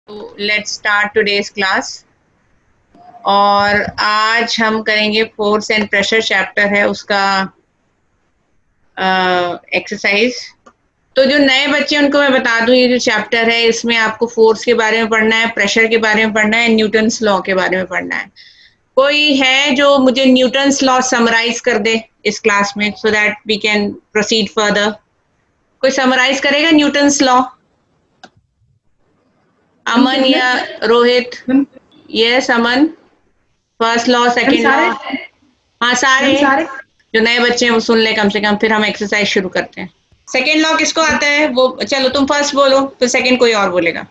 Let's start today's class. और आज हम करेंगे फोर्स एंड प्रेशर चैप्टर है उसका एक्सरसाइज। तो जो नए बच्चे उनको मैं बता दूं, ये जो चैप्टर है इसमें आपको फोर्स के बारे में पढ़ना है, प्रेशर के बारे में पढ़ना है, न्यूटन्स लॉ के बारे में पढ़ना है। कोई है जो मुझे न्यूटन्स लॉ समराइज कर दे इस क्लास में, so that we can proceed further. कोई समराइज करेगा न्यूटन्स लॉ? अमन या Rohit? Yes Aman, first law, second law. हाँ सारे जो नए बच्चे हैं वो सुन ले कम से कम, फिर हम एक्सरसाइज शुरू करते हैं। सेकंड लॉ किसको आता है? वो चलो तुम फर्स्ट बोलो, फिर सेकंड कोई और बोलेगा।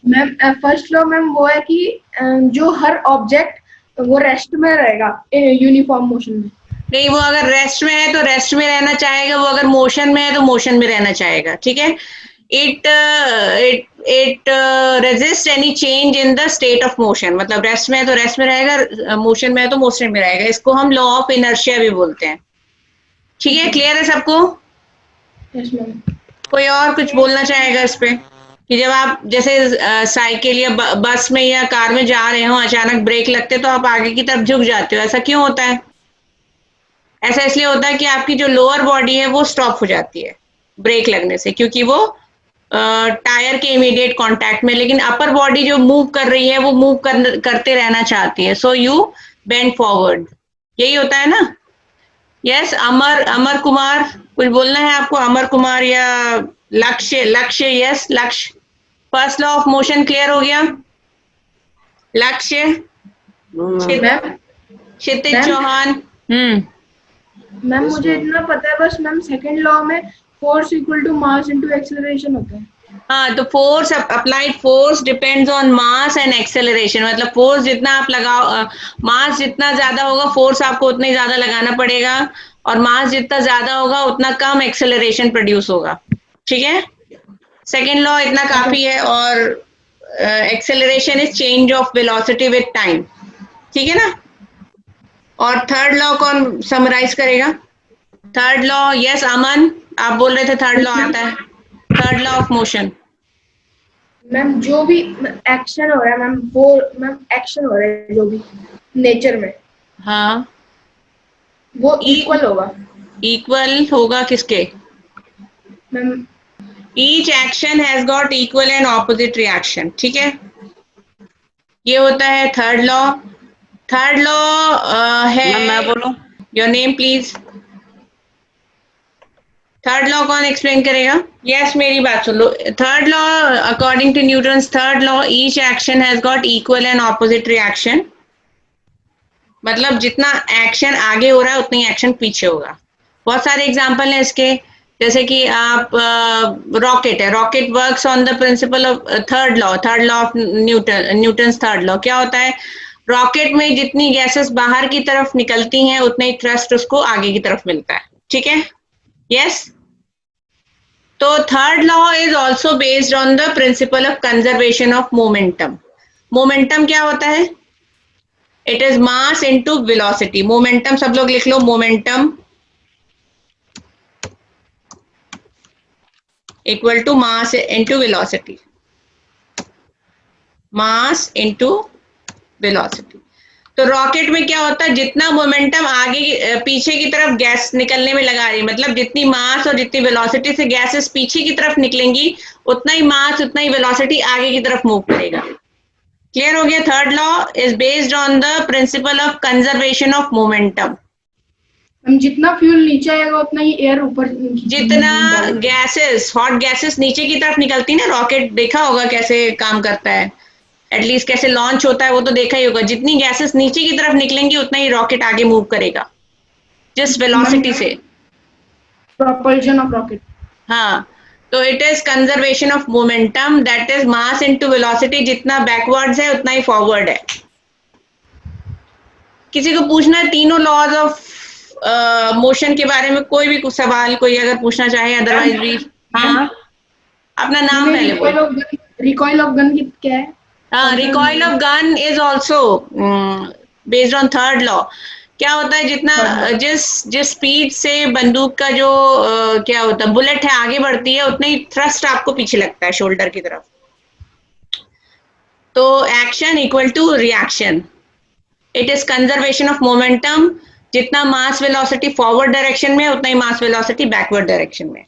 मैम फर्स्ट लॉ मैम वो है कि जो हर ऑब्जेक्ट वो रेस्ट में रहेगा यूनिफॉर्म मोशन में। नहीं, वो अगर रेस्ट में है तो रेस्ट में रहना चाहेगा, वो अगर मोशन में है तो मोशन में रहना चाहेगा। ठीक है। It resist any change in the state of motion, मतलब रेस्ट में है तो रेस्ट में रहेगा, मोशन में है तो मोशन में रहेगा। इसको हम लॉ ऑफ इनर्शिया भी बोलते हैं। ठीक है, क्लियर है सबको? Yes ma'am. कोई और कुछ बोलना चाहेगा इस पे? कि जब आप जैसे साइकिल या बस में या कार में जा रहे हो, अचानक ब्रेक लगते तो आप आगे की तरफ झुक जाते हो, ऐसा क्यों होता है? ऐसा इसलिए होता है कि आपकी जो लोअर बॉडी है वो स्टॉप हो जाती है ब्रेक लगने से, क्योंकि वो टायर के इमीडिएट कांटेक्ट में। लेकिन अपर बॉडी जो मूव कर रही है वो करते रहना चाहती है, सो यू बेंड फॉरवर्ड। यही होता है ना? यस अमर कुमार, कुछ बोलना है आपको? अमर कुमार या लक्ष्य? यस लक्ष्य, first law of motion clear हो गया? लक्ष्य, क्षितिज चौहान। मैम मुझे इतना पता है बस मैम, सेकंड लॉ में force equal to mass into acceleration होता है। हाँ, तो force, applied force depends on mass and acceleration. मतलब फोर्स जितना आप लगाओ, मास जितना ज्यादा होगा फोर्स आपको उतना ही ज्यादा लगाना पड़ेगा, और मास जितना ज्यादा होगा उतना कम एक्सेलरेशन प्रोड्यूस होगा। ठीक है, सेकेंड लॉ इतना काफी है। और acceleration is change of velocity with time. ठीक है ना? और थर्ड लॉ कौन समराइज करेगा? थर्ड लॉ, यस अमन, आप बोल रहे थे थर्ड लॉ आता है। Third law of motion. Ma'am जो भी एक्शन हो रहा है मैम, वो मैम एक्शन हो रहा है जो भी नेचर में, हाँ, वो इक्वल होगा। इक्वल होगा किसके? Ma'am each action has got equal and opposite reaction. ठीक है, ये होता है थर्ड लॉ। थर्ड लॉ है, मैं बोलूं? Your name please. Third law कौन एक्सप्लेन करेगा? यस, मेरी बात सुन लो। Third law, according to Newton's third law, each action has got equal and opposite reaction. मतलब जितना एक्शन आगे हो रहा है उतनी एक्शन पीछे होगा। बहुत सारे एग्जाम्पल हैं इसके, जैसे कि आप रॉकेट है, rocket works on the principle of third law of Newton's third law. क्या होता है? रॉकेट में जितनी गैसेस बाहर की तरफ निकलती हैं उतना ही थ्रस्ट उसको आगे की तरफ मिलता है। ठीक है, यस। तो third law is also based on the principle of conservation of momentum. Momentum क्या होता है? It is mass into velocity. Momentum सब लोग लिख लो, momentum equal to mass into velocity. Mass into velocity. तो रॉकेट में क्या होता है? जितना मोमेंटम आगे पीछे की तरफ गैस निकलने में लगा रही है, मतलब जितनी मास और जितनी वेलोसिटी से गैसेस पीछे की तरफ निकलेंगी उतना ही मास उतना ही वेलोसिटी आगे की तरफ मूव करेगा। क्लियर हो गया? Third law is based on the principle of conservation of momentum. हम जितना फ्यूल नीचे आएगा उतना ही एयर ऊपर, जितना गैसेस, हॉट गैसेस नीचे की तरफ निकलती ना, रॉकेट देखा होगा कैसे काम करता है, एटलीस्ट कैसे लॉन्च होता है वो तो देखा ही होगा। जितनी गैसेस नीचे की तरफ निकलेंगी उतना ही रॉकेट आगे मूव करेगा, जिस वेलोसिटी से। Propulsion of rocket. हाँ, तो it is conservation of momentum, that is mass into velocity. जितना बैकवर्ड्स है उतना ही फॉरवर्ड है। किसी को पूछना है तीनों लॉज ऑफ मोशन के बारे में? कोई भी कुछ सवाल कोई अगर पूछना चाहे, अदरवाइज भी। हाँ, अपना नाम पहले बोलो। रिकॉइल ऑफ गन क्या है? हाँ, recoil of gun is also based on third law. क्या होता है? जितना जिस स्पीड से बंदूक का जो क्या होता है, बुलेट है, आगे बढ़ती है उतना ही थ्रस्ट आपको पीछे लगता है शोल्डर की तरफ। तो action equal to reaction. It is conservation of momentum. जितना मास वेलोसिटी फॉरवर्ड डायरेक्शन में उतना ही मास वेलोसिटी बैकवर्ड डायरेक्शन में.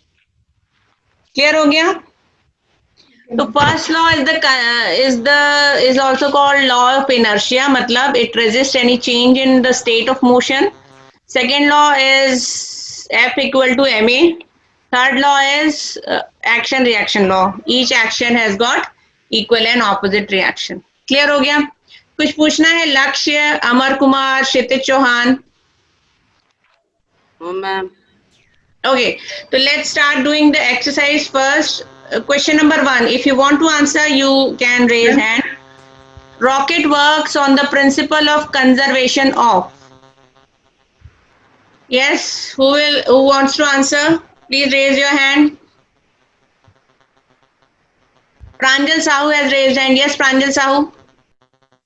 क्लियर हो गया? तो first law is also called law of inertia, मतलब it resists any change in the state of motion. Second law is F equal to ma. Third law is action reaction law. Each action has got equal and opposite reaction. Clear हो गया? कुछ पूछना है? Lakshya, Amar Kumar, Kshitij Chauhan. Ma'am. Okay, so let's start doing the exercise first. Question number 1. If you want to answer, you can raise hand. Rocket works on the principle of conservation of. Yes, who wants to answer? Please raise your hand. Pranjal Sahu has raised hand. Yes, Pranjal Sahu.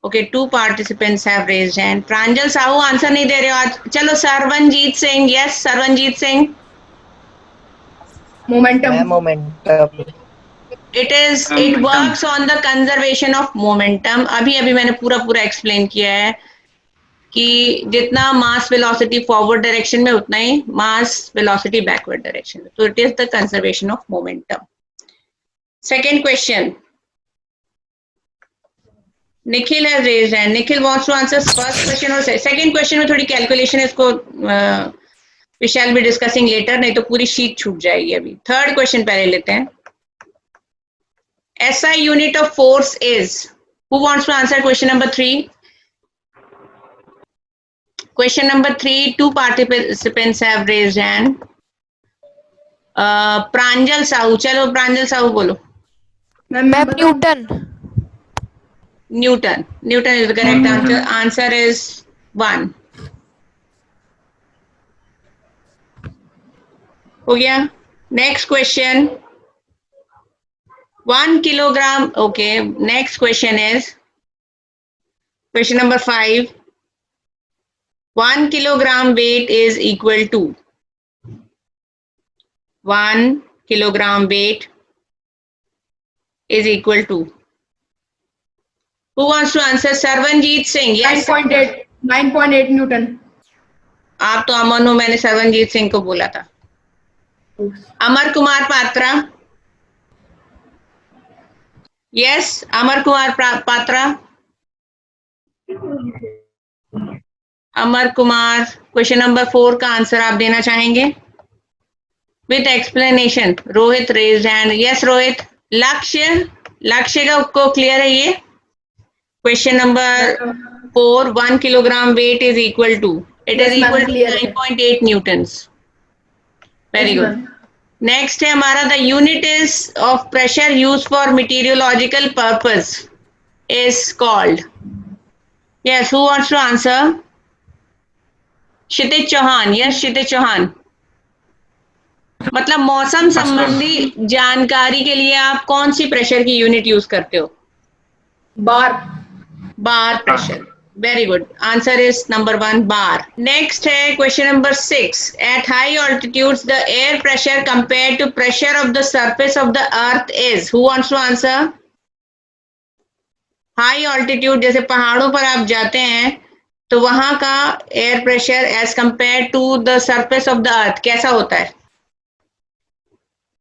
Okay, 2 participants have raised hand. Pranjal Sahu answer नहीं दे रहे हो आज. चलो Sarvanjit Singh. Yes, Sarvanjit Singh. Momentum. It works on the conservation of momentum. अभी मैंने पूरा explain किया है कि जितना मास वेलोसिटी फॉरवर्ड डायरेक्शन में उतना ही मास वेलोसिटी बैकवर्ड डायरेक्शन में. तो it is the conservation of momentum. Second question. Nikhil has raised hand. Nikhil wants to answer first question और सेकंड क्वेश्चन में थोड़ी कैलकुलेशन है, इसको we shall be discussing later, नहीं तो पूरी शीट छूट जाएगी. अभी थर्ड क्वेश्चन पहले लेते हैं. SI unit of force is. Who wants to answer question number 3? Question number 3, 2 participants have raised hand. प्रांजल साहू. चलो प्रांजल साहू बोलो. Ma'am Newton. Newton is the correct answer. Answer is 1. हो गया. Next question. 1 kilogram. Okay, next question is question number 5. 1 kilogram weight is equal to 1 kilogram weight is equal to. Who wants to answer? Sarvanjeet Singh. Yes. 9.8 Newton. आप तो अमन हो, मैंने सरवनजीत सिंह को बोला था. Amar Kumar Patra. Yes, Amar Kumar Patra. Amar Kumar, question number 4 का आंसर आप देना चाहेंगे with explanation. Rohit raised hand. Yes Rohit. Lakshya को क्लियर है ये? Question number 4, 1 kilogram weight is equal to, it is equal to 9.8 newtons. Very good. Next है हमारा the unit is of pressure use for meteorological purpose is called. Yes, who wants to answer? Kshitij Chauhan. Yes, Kshitij Chauhan. मतलब मौसम संबंधी जानकारी के लिए आप कौन सी प्रेशर की यूनिट यूज करते हो? Bar pressure. Very good. Answer is number 1, bar. Next है question number 6. At high altitudes the air pressure compare to pressure of the surface of the earth is. Who wants to answer? High altitude, जैसे पहाड़ों पर आप जाते हैं तो वहां का air pressure as compare to the surface of the अर्थ कैसा होता है?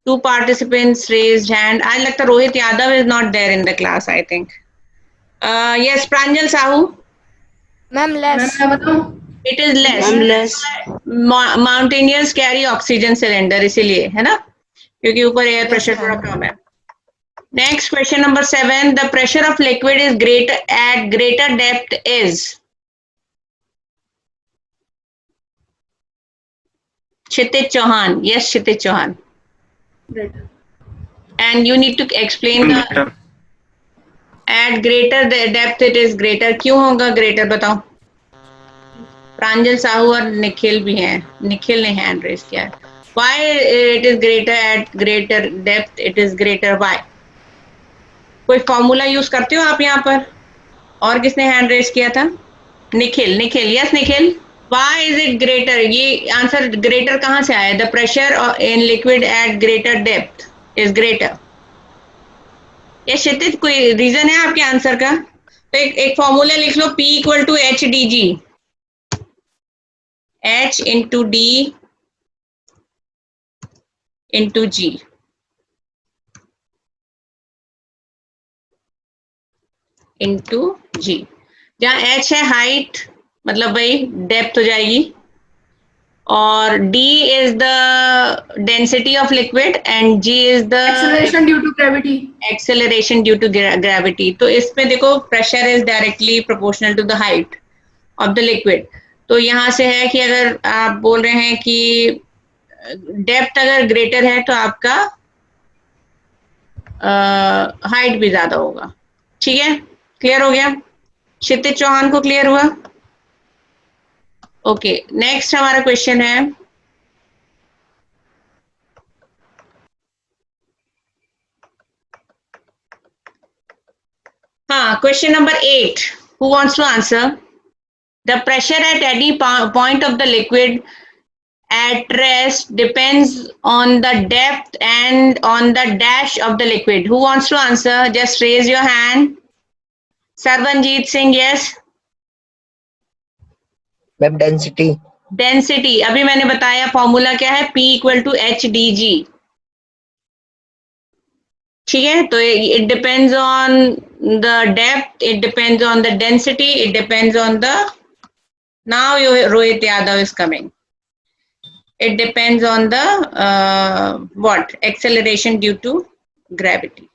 2 participants raised hand. I लगता Rohit Yadav is not there in the class, I think. Yes, Pranjal Sahu. Ma'am less. It is less. Mountaineers carry oxygen cylinder, इसीलिए है ना, क्योंकि ऊपर air pressure थोड़ा कम है. Next question number 7. The pressure of liquid is greater at greater depth is. Kshitij Chauhan. Yes, Kshitij Chauhan. And you need to explain the at greater depth it is greater. क्यों होगा greater बताओ. प्रांजल साहू और निखिल भी हैं. निखिल ने hand raise किया है. Why it is greater at greater depth it is greater? Why? कोई फॉर्मूला यूज करते हो आप यहाँ पर? और किसने हैंड रेज किया था? Nikhil. Yes Nikhil. Why is it greater? ये आंसर greater कहाँ से आया? The pressure in liquid at greater depth is greater. या क्षितिज कोई रीजन है आपके आंसर का? तो एक फॉर्मूला लिख लो, P equal to H D g, H into d into g. Into g, जहाँ H है हाइट, मतलब वही डेप्थ हो जाएगी, और D is the density of liquid and G is the acceleration due to gravity. Acceleration due to gravity. तो इसमें देखो pressure is directly proportional to the height of the liquid. तो यहाँ से है कि अगर आप बोल रहे हैं कि डेप्थ अगर ग्रेटर है तो आपका हाइट भी ज्यादा होगा। ठीक है, क्लियर हो गया? क्षितिज चौहान को क्लियर हुआ? ओके, नेक्स्ट हमारा क्वेश्चन है, हाँ, question number 8। Who wants to answer? The pressure at any point of the liquid at rest depends on the depth and on the dash of the liquid. Who wants to answer? Just raise your hand. Sarvanjeet Singh, yes. Ma'am density. Density, अभी मैंने बताया formula क्या है, P equal to H D G. ठीक है, तो it depends on the depth, it depends on the density, it depends on the, now Rohit Yadav is coming. It depends on the what? Acceleration due to gravity.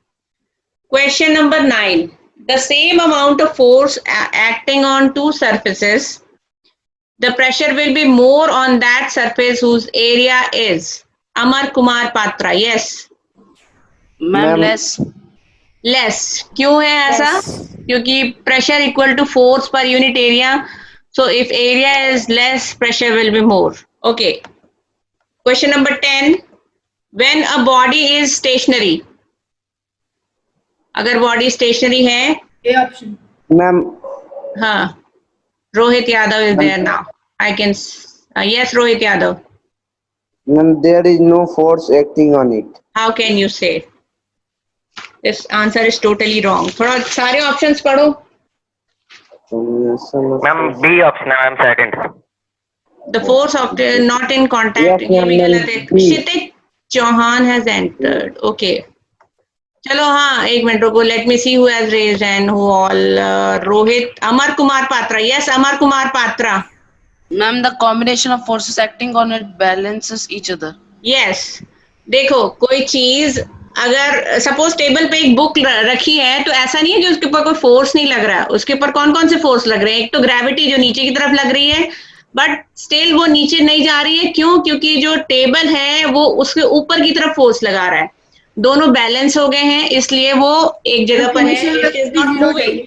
Question number 9. The same amount of force acting on two surfaces, the pressure will be more on that surface whose area is. Amar Kumar Patra, yes. Ma'am less. Less. क्यों है ऐसा? क्योंकि pressure equal to force per unit area. So if area is less, pressure will be more. Okay. Question number 10. When a body is stationary, अगर body stationary है, a option. Ma'am हाँ, Rohit Yadav is there now, I can, yes Rohit Yadav, ma'am there is no force acting on it. How can you say? This answer is totally wrong. थोड़ा सारे options पढ़ो। Ma'am b option है ma'am, second. The force of not in contact, Yes, ये भी ma'am, गलत है। B. Kshitij Chauhan has entered, okay. चलो हाँ, एक मिनट रुको, let me see who has raised hand, who all, Rohit, Amar Kumar Patra, yes Amar Kumar Patra, ma'am the combination of forces acting on it balances each other. Yes. देखो कोई चीज अगर सपोज टेबल पे एक बुक रखी है, तो ऐसा नहीं है कि उसके ऊपर कोई फोर्स नहीं लग रहा है। उसके ऊपर कौन कौन से फोर्स लग रहे हैं? एक तो ग्रेविटी जो नीचे की तरफ लग रही है, बट स्टिल वो नीचे नहीं जा रही है। क्यों? क्योंकि जो टेबल है वो उसके ऊपर की तरफ फोर्स लगा रहा है। दोनों बैलेंस हो गए हैं, इसलिए वो एक जगह पर है, it is not moving.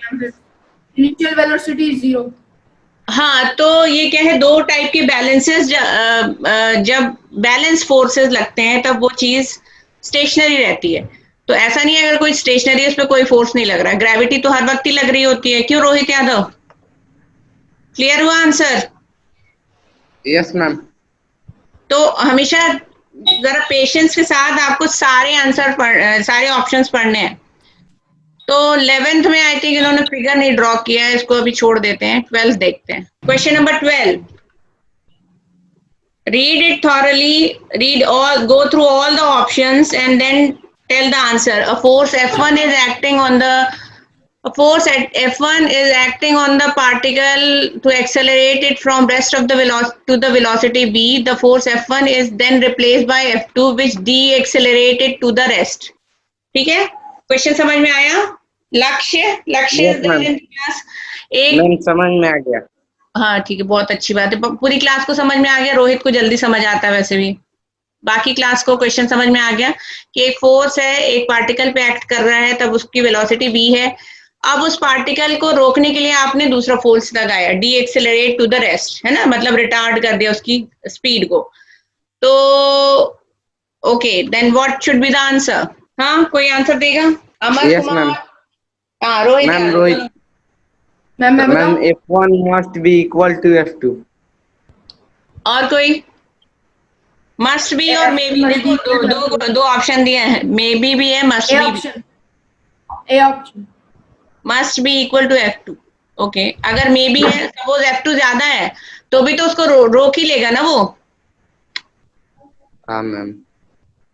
Initial velocity 0। हाँ, तो ये क्या है, दो टाइप के बैलेंसेस, जब बैलेंस फोर्सेस लगते हैं तब वो चीज स्टेशनरी रहती है। तो ऐसा नहीं है अगर कोई स्टेशनरी है उस पर कोई फोर्स नहीं लग रहा है, ग्रेविटी तो हर वक्त ही लग रही होती है। क्यों रोहित यादव? क्लियर हुआ आंसर? Yes ma'am. तो हमेशा जरा पेशेंस के साथ आपको सारे आंसर सारे ऑप्शंस पढ़ने हैं। तो 11th में आई थिंक इन्होंने फिगर नहीं ड्रॉ किया है, इसको अभी छोड़ देते हैं। 12th देखते हैं। Question number 12, read it thoroughly, go through all the options and then tell the answer. A force F1 is acting on the particle to accelerate it from rest of the velocity to the velocity v. The force F1 is then replaced by F2 which de-accelerate it to the rest. ठीक है, question समझ में आया? लक्ष्य Yes, ma'am. एक ma'am समझ में आ गया। हाँ ठीक है, बहुत अच्छी बात है, पूरी क्लास को समझ में आ गया। रोहित को जल्दी समझ आता है, वैसे भी बाकी क्लास को क्वेश्चन समझ में आ गया कि एक फोर्स है, एक पार्टिकल पे एक्ट कर रहा है, तब उसकी वेलोसिटी v है। अब उस पार्टिकल को रोकने के लिए आपने दूसरा फोर्स लगाया, decelerate to the rest, है ना, मतलब रिटार्ड कर दिया उसकी स्पीड को। तो okay, then what should be the answer? हाँ, कोई आंसर देगा? Amar Yes, Kumar, ma'am. हाँ रोहित, मैम रोहित, मैम मैं मैम बताऊं? F1 must be equal to F2। और कोई? मस्ट बी और मे बी, देखो दो ऑप्शन दिए हैं, मे बी भी है, must A B. Option. A option. Must be equal to F2। Okay, अगर मे बी है, सपोज F2 ज्यादा है तो भी तो उसको रोक ही लेगा ना वो, हाँ मैम।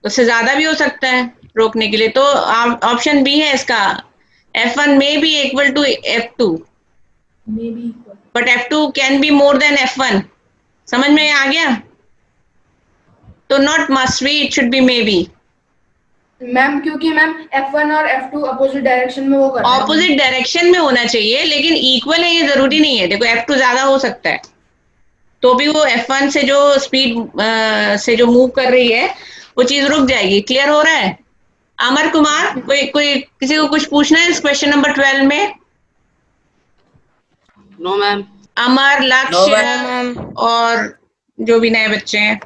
उससे ज्यादा भी हो सकता है रोकने के लिए। तो ऑप्शन बी है इसका, F1 may be equal to F2 may be equal. But F2 can be more than F1। समझ में आ गया? तो not must be, it should be may be. Ma'am क्योंकि मैम F1 और F2 अपोजिट डायरेक्शन में वो कर रहे हैं। ऑपोजिट डायरेक्शन में होना चाहिए, लेकिन इक्वल है ये जरूरी नहीं है। देखो F2 ज्यादा हो सकता है तो भी वो F1 से जो स्पीड से जो मूव कर रही है वो चीज रुक जाएगी। क्लियर हो रहा है? अमर कुमार, कोई किसी को कुछ पूछना है इस क्वेश्चन नंबर 12 में? No, ma'am. अमर, No, लक्ष्य और जो भी नए बच्चे हैं।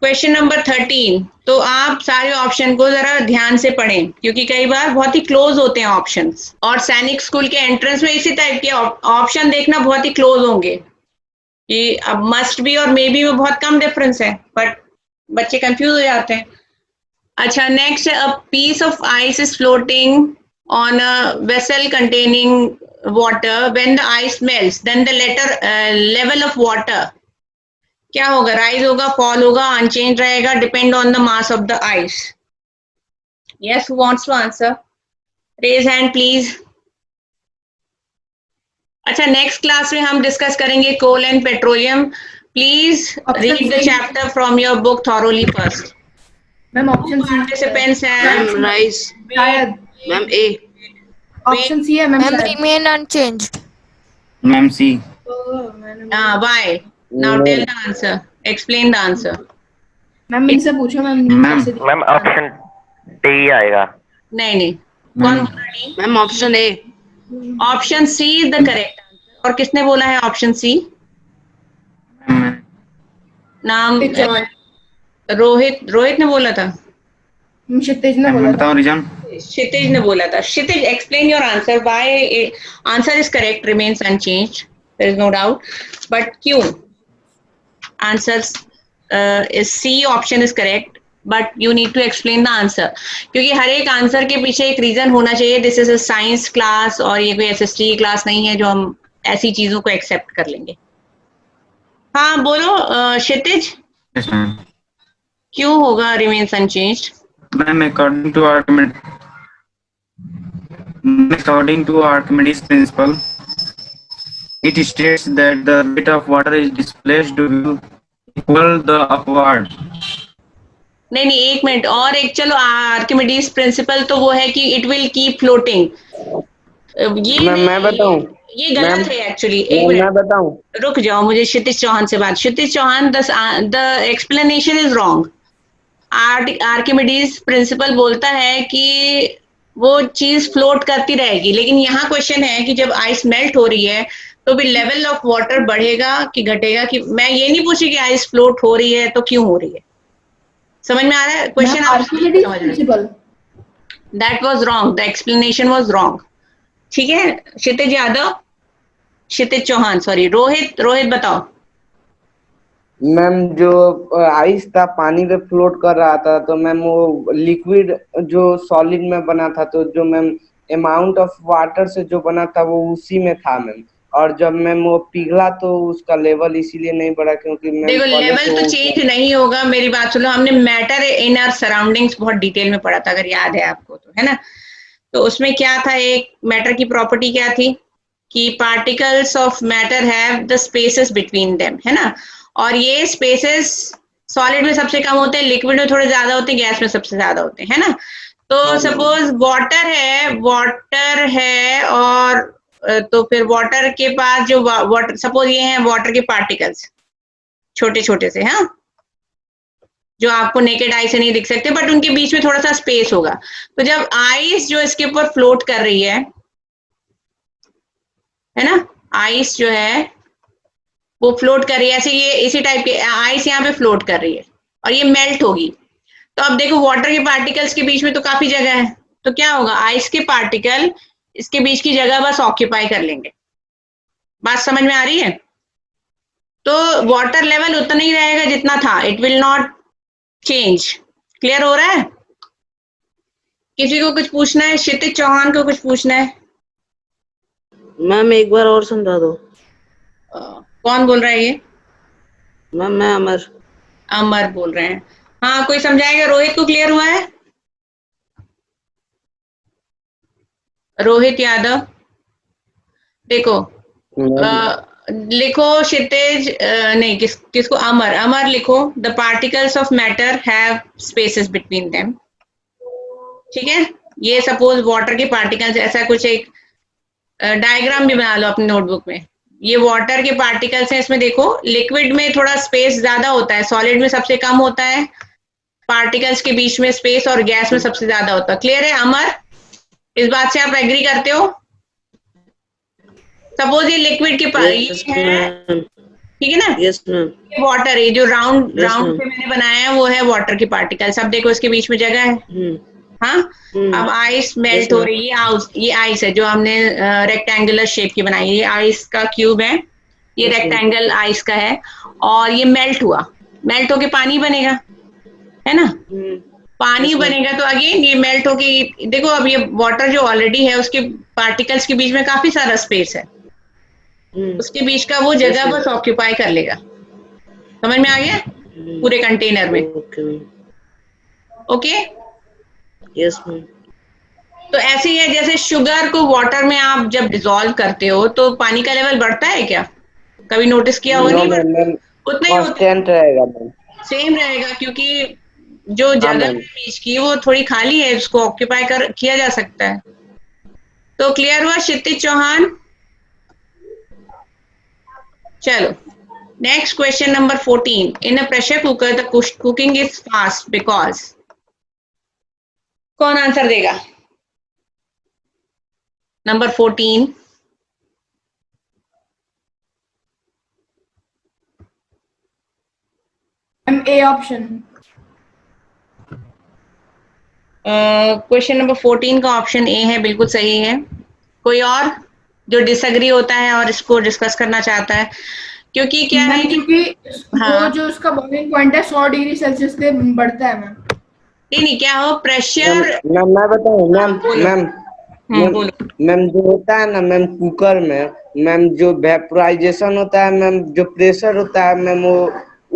क्वेश्चन नंबर 13, तो आप सारे ऑप्शन को जरा ध्यान से पढ़ें क्योंकि कई बार बहुत ही क्लोज होते हैं ऑप्शंस, और सैनिक स्कूल के एंट्रेंस में इसी टाइप के ऑप्शन देखना बहुत ही क्लोज होंगे कि अब मस्ट बी और मे बी में बहुत कम डिफरेंस है, बट बच्चे कंफ्यूज हो जाते हैं। अच्छा, next, a piece of ice is floating on a vessel containing water, when the ice melts then the level of water क्या होगा? राइज होगा, फॉल होगा, अनचेंज रहेगा, depend on the mass of the ice. Yes, who wants to answer? Raise hand please. अच्छा, next class में हम discuss करेंगे coal and petroleum. Please read the chapter from your book thoroughly first. Ma'am option C. Participants हैं Ma'am, rise. शायद Ma'am, A. Option सी है ma'am Ma'am, शायद। remain unchanged. Ma'am, C. Why? Now tell the answer, explain the answer. Ma'am इनसे पूछो ma'am. Ma'am. कैसे दिख- ma'am option D आएगा। नहीं, कौन बोल रहा है? Ma'am, option A. Option C is the correct answer. और किसने बोला है ऑप्शन सी? नाम चौहान। रोहित ने बोला था। क्षितिज ने मैं बोला था। बताऊं रीजन? क्षितिज ने बोला था। Kshitij, explain your answer. Why answer is correct, remains unchanged, there is no doubt, but क्यों? Answer is c, option is correct, but you need to explain the answer, क्योंकि हर एक आंसर के पीछे एक रीजन होना चाहिए। This is a science class और ये कोई SST क्लास नहीं है जो हम ऐसी चीजों को एक्सेप्ट कर लेंगे। हाँ बोलो क्षितिज, Yes, ma'am. क्यों होगा remains unchanged? Ma'am, according to Archimedes principle, it states that the rate of water is displaced will equal the upward. नहीं, एक मिनट और, एक चलो आर्किमिडीज प्रिंसिपल तो वो है कि इट विल कीप फ्लोटिंग। ये मैम मैं बताऊं? ये गलत मैम, है एक्चुअली। एक मैं मिनट बताऊं? रुक जाओ, मुझे क्षितिज चौहान से बात। Kshitij Chauhan, the explanation is wrong. Archimedes principle बोलता है कि वो चीज फ्लोट करती रहेगी, लेकिन यहाँ क्वेश्चन है कि जब आइस मेल्ट हो रही है तो भी लेवल ऑफ वाटर बढ़ेगा कि घटेगा? कि मैं ये नहीं पूछी कि आइस फ्लोट हो रही है तो क्यों हो रही है। समझ में आ रहा है क्वेश्चन? आप आर्किमिडीज समझ रहे? Principle. That was wrong, the explanation was wrong. ठीक है, क्षितिज यादव, क्षितिज चौहान, सॉरी, रोहित बताओ। मैम जो आइस था पानी पे फ्लोट कर रहा था, तो मैम वो लिक्विड जो सॉलिड में बना था, तो जो मैम अमाउंट ऑफ वाटर से जो बना था वो उसी में था मैम। और जब मैम वो पिघला तो उसका लेवल इसीलिए नहीं बढ़ा क्योंकि मैम देखो, पहले लेवल तो चेंज नहीं होगा, मेरी बात सुनो। हमने मैटर इन आवर सराउंडिंग्स बहुत डिटेल में पढ़ा था, अगर याद है आपको तो, है ना? तो उसमें क्या था, एक मैटर की प्रॉपर्टी क्या थी कि particles of matter have the spaces between them, है ना? और ये स्पेसेस सॉलिड में सबसे कम होते हैं, लिक्विड में थोड़े ज्यादा होते हैं, गैस में सबसे ज्यादा होते हैं, है ना? तो सपोज वाटर है और तो फिर वाटर के पास जो वाटर, सपोज ये हैं वाटर के पार्टिकल्स, छोटे छोटे से, हाँ, जो आपको नेकेड आई से नहीं दिख सकते, बट उनके बीच में थोड़ा सा स्पेस होगा। तो जब आइस जो इसके ऊपर फ्लोट कर रही है ना, आइस जो है वो फ्लोट कर रही है, ऐसे ये इसी टाइप के आइस यहाँ पे फ्लोट कर रही है और ये मेल्ट होगी। तो अब देखो, वाटर के पार्टिकल्स के बीच में तो काफी जगह है, तो क्या होगा, आइस के पार्टिकल इसके बीच की जगह बस ऑक्यूपाई कर लेंगे। बात समझ में आ रही है? तो वाटर लेवल उतना ही रहेगा जितना था, it will not change. Clear हो रहा है? किसी को कुछ पूछना है? क्षितिज चौहान को कुछ पूछना है? मैम एक बार और समझा दो। कौन बोल रहा है ये? मैम मैं अमर। अमर बोल रहे हैं। हाँ, कोई समझाएगा? रोहित को क्लियर हुआ है? रोहित यादव, देखो लिखो क्षितिज नहीं, किसको? अमर। अमर लिखो, the particles of matter have spaces between them. ठीक है, ये सपोज वाटर के पार्टिकल्स, ऐसा कुछ एक डायग्राम भी बना लो अपनी नोटबुक में। ये वाटर के पार्टिकल्स हैं, इसमें देखो लिक्विड में थोड़ा स्पेस ज्यादा होता है, सॉलिड में सबसे कम होता है, पार्टिकल्स के बीच में स्पेस, और गैस में सबसे ज्यादा होता है। क्लियर है अमर? इस बात से आप एग्री करते हो? सपोज ये लिक्विड के यस ये है, मैम। ठीक है ना? Yes ma'am. ये वाटर, ये जो राउंड Yes, राउंड ma'am. से मैंने बनाया है वो है वाटर के पार्टिकल्स। अब देखो इसके बीच में जगह है। हाँ, अब आइस मेल्ट हो ma'am. रही है। ये आइस है जो हमने रेक्टेंगुलर शेप की बनाई है, ये आइस का क्यूब है, ये Yes, ma'am. रेक्टेंगल आइस का है, और ये मेल्ट हुआ, मेल्ट होके पानी बनेगा, है ना? पानी Yes, ma'am. बनेगा तो अगेन ये मेल्ट होके, देखो अब ये वाटर जो ऑलरेडी है उसके पार्टिकल्स के बीच में काफी सारा स्पेस है, उसके बीच का वो जगह Yes, बस ऑक्यूपाई कर लेगा। समझ में आ गया? पूरे कंटेनर में। Okay, ma'am. Okay, Yes, ma'am. तो ऐसे ही है जैसे शुगर को वाटर में आप जब डिसॉल्व करते हो तो पानी का लेवल बढ़ता है क्या? कभी नोटिस किया होगा? नो नहीं मैम, बढ़ता, मैम उतना ही होता है, कांस्टेंट रहेगा मैम। सेम रहेगा, क्योंकि जो हाँ जगह है मैम। बीच की वो थोड़ी खाली है, उसको ऑक्यूपाई कर किया जा सकता है। तो क्लियर हुआ क्षितिज चौहान? चलो next question number 14। In a pressure cooker the cooking is fast because, कौन आंसर देगा? Number 14। A option. Question number 14 का ऑप्शन ए है, बिल्कुल सही है। कोई और जो डिसएग्री होता है और इसको डिस्कस करना चाहता है? क्योंकि क्या है मैम कि क्योंकि हाँ, वो जो उसका बॉइलिंग पॉइंट है 100 डिग्री सेल्सियस से बढ़ता है मैम। नहीं क्या हो, मैम प्रेशर। मैम मैं बताऊँ मैम? बोलो। मैम मैम बोलो। मैम जो होता है ना मैम कुकर में, मैम जो वेपोराइजेशन होता है मैम, जो प्रेशर होता है मैम वो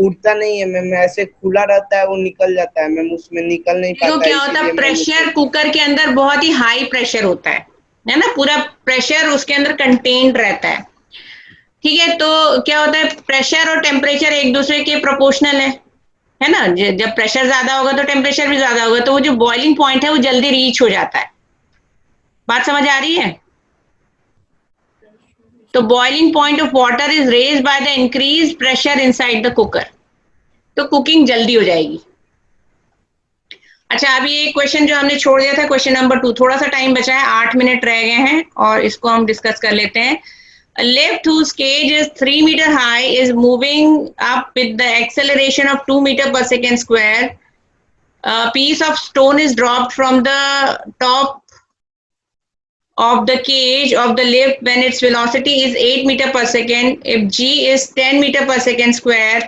उड़ता नहीं है मैम, ऐसे खुला रहता है, वो निकल जाता है मैम, उसमें निकल नहीं देखो पाता है, क्या होता है, इसीलिए मैम प्रेशर उसे। कुकर के अंदर बहुत ही हाई प्रेशर होता है ना? पूरा प्रेशर उसके अंदर कंटेन्ड रहता है। ठीक है, तो क्या होता है, प्रेशर और टेम्परेचर एक दूसरे के प्रोपोर्शनल है ना? जब प्रेशर ज्यादा होगा तो टेम्परेचर भी ज्यादा होगा, तो वो जो बॉइलिंग पॉइंट है वो जल्दी रीच हो जाता है। बात समझ आ रही है? तो boiling point of water is raised by the increase pressure inside the cooker, तो कुकिंग जल्दी हो जाएगी। अच्छा, अभी एक क्वेश्चन जो हमने छोड़ दिया था, क्वेश्चन नंबर 2, थोड़ा सा टाइम बचा है, 8 मिनट रह गए हैं और इसको हम डिस्कस कर लेते हैं। A lift whose cage is 3 meter high is moving up with the acceleration of 2 meter per second square. A piece of stone is dropped from the top of the cage of the lift when its velocity is 8 meter per second. If g is 10 meter per second square,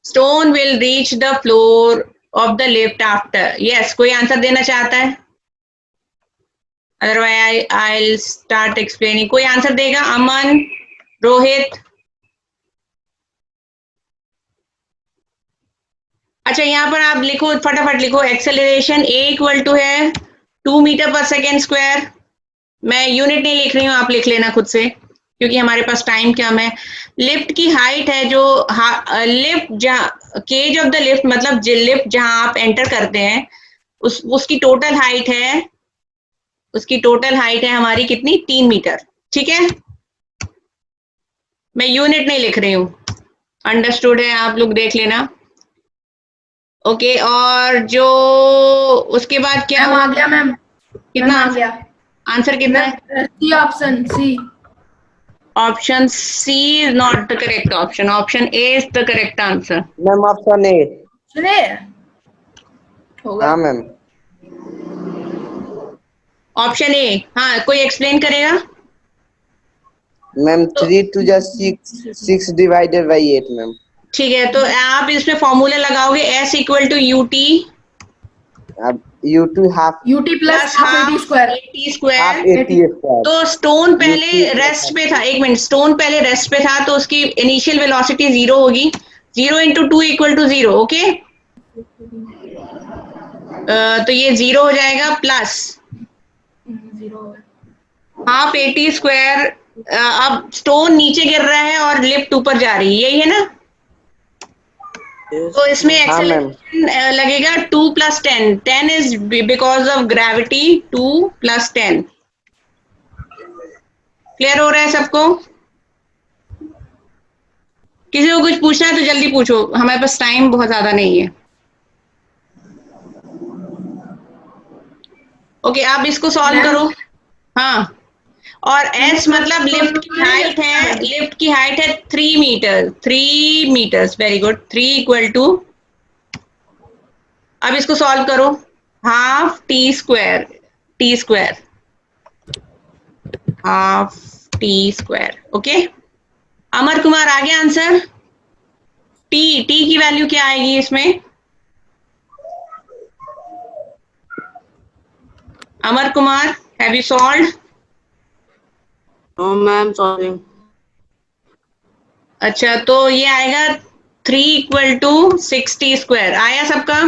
stone will reach the floor of the lift after. Yes, कोई answer देना चाहता है? Otherwise I'll start explaining. कोई answer देगा? अमन, रोहित? अच्छा, यहाँ पर आप लिखो, फटाफट लिखो, एक्सेलरेशन ए इक्वल टू है 2 मीटर पर सेकेंड स्क्वायर। मैं यूनिट नहीं लिख रही हूँ, आप लिख लेना खुद से क्योंकि हमारे पास टाइम कम है। लिफ्ट की हाइट है जो लिफ्ट जहाँ केज ऑफ द लिफ्ट, मतलब लिफ्ट जहाँ आप एंटर करते हैं उसकी टोटल हाइट है, उसकी टोटल हाइट है हमारी कितनी? 3 मीटर। ठीक है, मैं यूनिट नहीं लिख रही हूँ, अंडरस्टूड है? आप लोग देख लेना। ओके, और जो उसके बाद क्या मैम हुआ? आ गया मैम। कितना मैम आ गया आंसर कितना है? C option C. Option C is not the correct option, option A is the correct answer. Ma'am option A. सुने होगा। हाँ मैम। ऑप्शन ए, हाँ, कोई एक्सप्लेन करेगा? Ma'am 3 to the 6 divided by 8 ma'am. ठीक है, तो आप इसमें फॉर्मूला लगाओगे, S equal to U T अब U2 half UT plus half AT square. AT square. AT square. तो स्टोन पहले UT रेस्ट पे था, एक मिनट, स्टोन पहले रेस्ट पे था तो उसकी इनिशियल वेलोसिटी 0 होगी, 0 into 2 इक्वल टू 0, ओके। तो ये 0 हो जाएगा प्लस 0 हाफ AT स्क्वायर। अब स्टोन नीचे गिर रहा है और लिफ्ट ऊपर जा रही है, यही है ना? तो इसमें हाँ मैम। एक्सेलरेशन लगेगा 2 + 10, 10 is because of gravity, 2 + 10। Clear हो रहा है सबको? किसी को कुछ पूछना है तो जल्दी पूछो, हमारे पास टाइम बहुत ज्यादा नहीं है। ओके, आप इसको सॉल्व करो। हाँ, और एस मतलब लिफ्ट की हाइट है, लिफ्ट की हाइट है 3 metre, 3 metres, very good. 3 equal to, अब इसको सॉल्व करो, half T square, T square, half T square, okay. Amar Kumar, आ गया आंसर? T की वैल्यू क्या आएगी इसमें? Amar Kumar, have you solved? No, ma'am, solving. अच्छा, तो ये आएगा 3 इक्वल टू 6T स्क्वायर। आया सबका?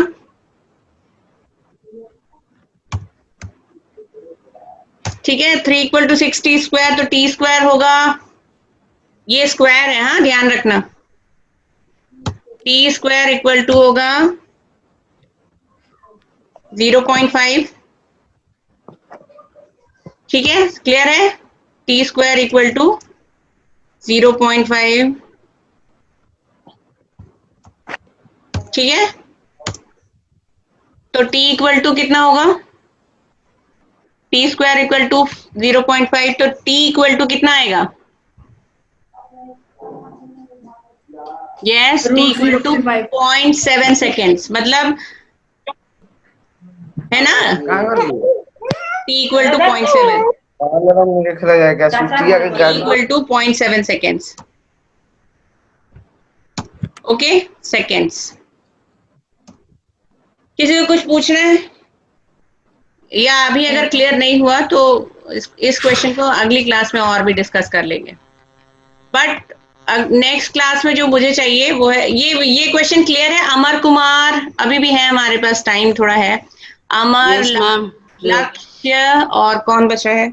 ठीक है, 3 इक्वल टू 6T स्क्वायर, तो T स्क्वायर होगा, ये स्क्वायर है, हाँ ध्यान रखना। T स्क्वायर इक्वल टू होगा 0.5, ठीक है, क्लियर है? T स्क्वायर इक्वल टू 0.5, ठीक है। तो T इक्वल टू कितना होगा? T स्क्वायर इक्वल टू 0.5, तो T इक्वल टू कितना आएगा? Yes, T equal to 0.7 seconds, मतलब है ना? T equal to 0.7, equal to 0.7 seconds, okay, seconds. किसी को कुछ पूछना है या अभी अगर क्लियर नहीं हुआ तो इस क्वेश्चन को अगली क्लास में और भी डिस्कस कर लेंगे। बट नेक्स्ट क्लास में जो मुझे चाहिए वो है ये क्वेश्चन क्लियर है? अमर कुमार, अभी भी है हमारे पास टाइम, थोड़ा है। अमर, Yes, ma'am. लक्ष्य, और कौन बचा है?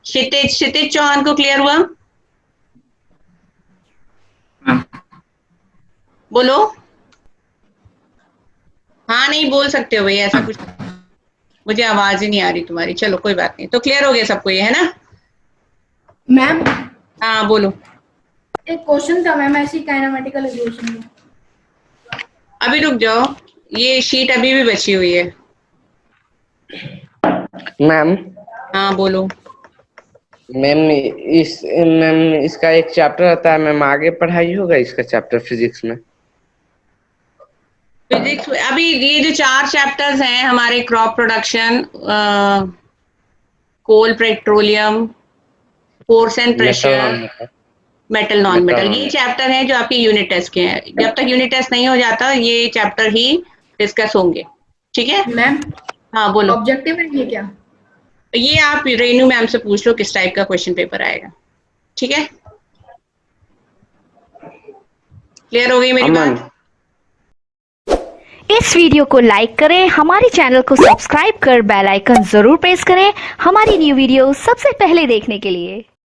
क्षितिज चौहान को क्लियर हुआ? मैम बोलो। हाँ, नहीं बोल सकते हो भैया, ऐसा कुछ, मुझे आवाज ही नहीं आ रही तुम्हारी। चलो कोई बात नहीं, तो क्लियर हो गया सबको ये, है ना? मैम हाँ बोलो। एक क्वेश्चन था मैम, ऐसी काइनेमेटिकल इक्वेशन में। अभी रुक जाओ, ये शीट अभी भी बची हुई है। मैम। हाँ बोलो। मैम इसका एक चैप्टर आता है मैम, आगे पढ़ाई होगा इसका चैप्टर फिजिक्स में? फिजिक्स अभी ये जो 4 चैप्टर्स हैं हमारे, crop production, coal, petroleum, force and pressure, metal non metal, ये चैप्टर हैं जो आपके यूनिट टेस्ट के हैं। जब तक यूनिट टेस्ट नहीं हो जाता ये चैप्टर ही डिस्कस होंगे, ठीक है मैम? हाँ बोलो। ऑब्जेक्टिव है ये क्या? ये आप रेनू मैम से पूछ लो किस टाइप का क्वेश्चन पेपर आएगा, ठीक है? क्लियर हो गई मेरी बात? इस वीडियो को लाइक करें, हमारे चैनल को सब्सक्राइब कर बेल आइकन जरूर प्रेस करें हमारी न्यू वीडियो सबसे पहले देखने के लिए।